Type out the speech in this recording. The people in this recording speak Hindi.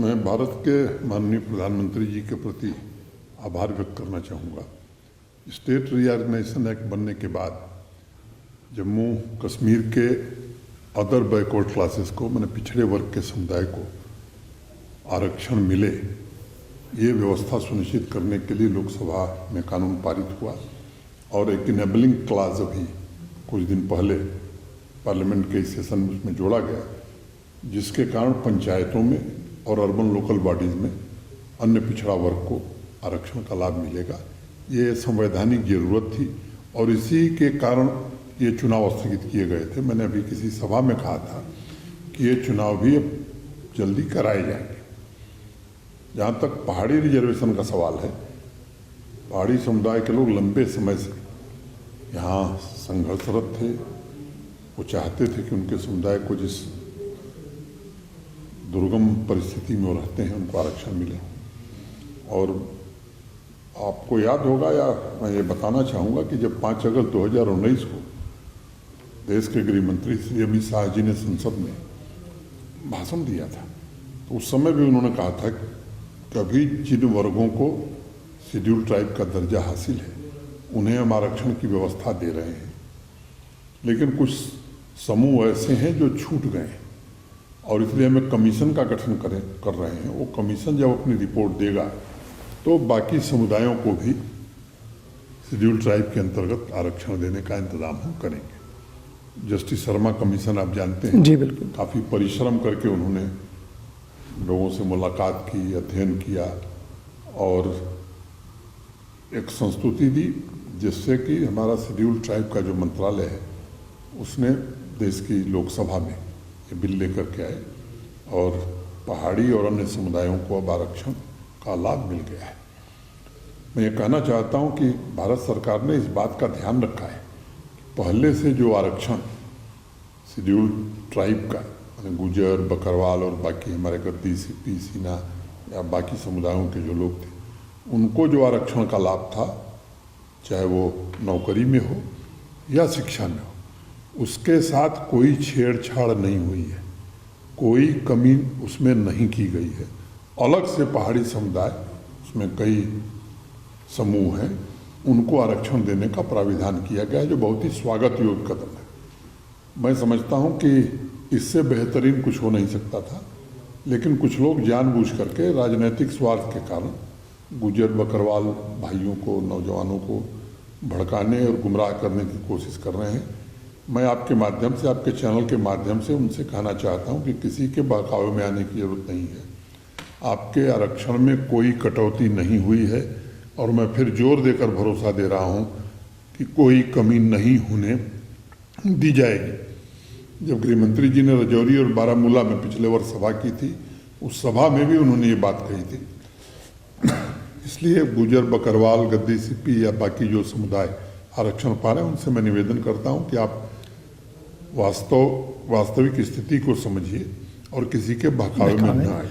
मैं भारत के माननीय प्रधानमंत्री जी के प्रति आभार व्यक्त करना चाहूँगा। स्टेट रीऑर्गेनाइजेशन एक्ट बनने के बाद जम्मू कश्मीर के अदर बैकवर्ड क्लासेस को, मैंने पिछड़े वर्ग के समुदाय को आरक्षण मिले, ये व्यवस्था सुनिश्चित करने के लिए लोकसभा में कानून पारित हुआ और एक इनेबलिंग क्लाज अभी कुछ दिन पहले पार्लियामेंट के इस सेशन में उसमें जोड़ा गया, जिसके कारण पंचायतों में और अर्बन लोकल बॉडीज़ में अन्य पिछड़ा वर्ग को आरक्षण का लाभ मिलेगा। ये संवैधानिक ज़रूरत थी और इसी के कारण ये चुनाव स्थगित किए गए थे। मैंने अभी किसी सभा में कहा था कि ये चुनाव भी अब जल्दी कराए जाएंगे। जहाँ तक पहाड़ी रिजर्वेशन का सवाल है, पहाड़ी समुदाय के लोग लंबे समय से यहाँ संघर्षरत थे। वो चाहते थे कि उनके समुदाय को जिस दुर्गम परिस्थिति में वो रहते हैं उनको आरक्षण मिले। और आपको याद होगा, या मैं ये बताना चाहूँगा कि जब 5 अगस्त 2019 को देश के गृह मंत्री श्री अमित शाह जी ने संसद में भाषण दिया था, तो उस समय भी उन्होंने कहा था कि अभी जिन वर्गों को शेड्यूल ट्राइब का दर्जा हासिल है उन्हें हम आरक्षण की व्यवस्था दे रहे हैं, लेकिन कुछ समूह ऐसे हैं जो छूट गए हैं और इसलिए हमें कमीशन का गठन कर रहे हैं। वो कमीशन जब अपनी रिपोर्ट देगा तो बाकी समुदायों को भी शेड्यूल ट्राइब के अंतर्गत आरक्षण देने का इंतजाम हम करेंगे। जस्टिस शर्मा कमीशन आप जानते हैं, जी बिल्कुल, काफ़ी परिश्रम करके उन्होंने लोगों से मुलाकात की, अध्ययन किया और एक संस्तुति दी, जिससे कि हमारा शेड्यूल ट्राइब का जो मंत्रालय है उसने देश की लोकसभा में ये बिल लेकर के आए और पहाड़ी और अन्य समुदायों को अब आरक्षण का लाभ मिल गया है। मैं ये कहना चाहता हूँ कि भारत सरकार ने इस बात का ध्यान रखा है कि पहले से जो आरक्षण शेड्यूल ट्राइब का, गुजर, बकरवाल और बाकी हमारे गद्दी, सिप्पी, सीना या बाकी समुदायों के जो लोग थे, उनको जो आरक्षण का लाभ था, चाहे वो नौकरी में हो या शिक्षा में हो, उसके साथ कोई छेड़छाड़ नहीं हुई है, कोई कमी उसमें नहीं की गई है। अलग से पहाड़ी समुदाय, उसमें कई समूह हैं, उनको आरक्षण देने का प्राविधान किया गया है, जो बहुत ही स्वागत योग्य कदम है। मैं समझता हूं कि इससे बेहतरीन कुछ हो नहीं सकता था, लेकिन कुछ लोग जानबूझ करके राजनीतिक स्वार्थ के कारण गुजर बकरवाल भाइयों को, नौजवानों को भड़काने और गुमराह करने की कोशिश कर रहे हैं। मैं आपके माध्यम से, आपके चैनल के माध्यम से उनसे कहना चाहता हूं कि किसी के बहकावे में आने की जरूरत नहीं है। आपके आरक्षण में कोई कटौती नहीं हुई है और मैं फिर जोर देकर भरोसा दे रहा हूं कि कोई कमी नहीं होने दी जाएगी। जब गृह मंत्री जी ने राजौरी और बारामूला में पिछले वर्ष सभा की थी, उस सभा में भी उन्होंने ये बात कही थी। इसलिए गुजर, बकरवाल, गद्दी, सिप्पी या बाकी जो समुदाय आरक्षण पा रहे हैं, उनसे मैं निवेदन करता हूं कि आप वास्तविक स्थिति को समझिए और किसी के बहकावे में न आए।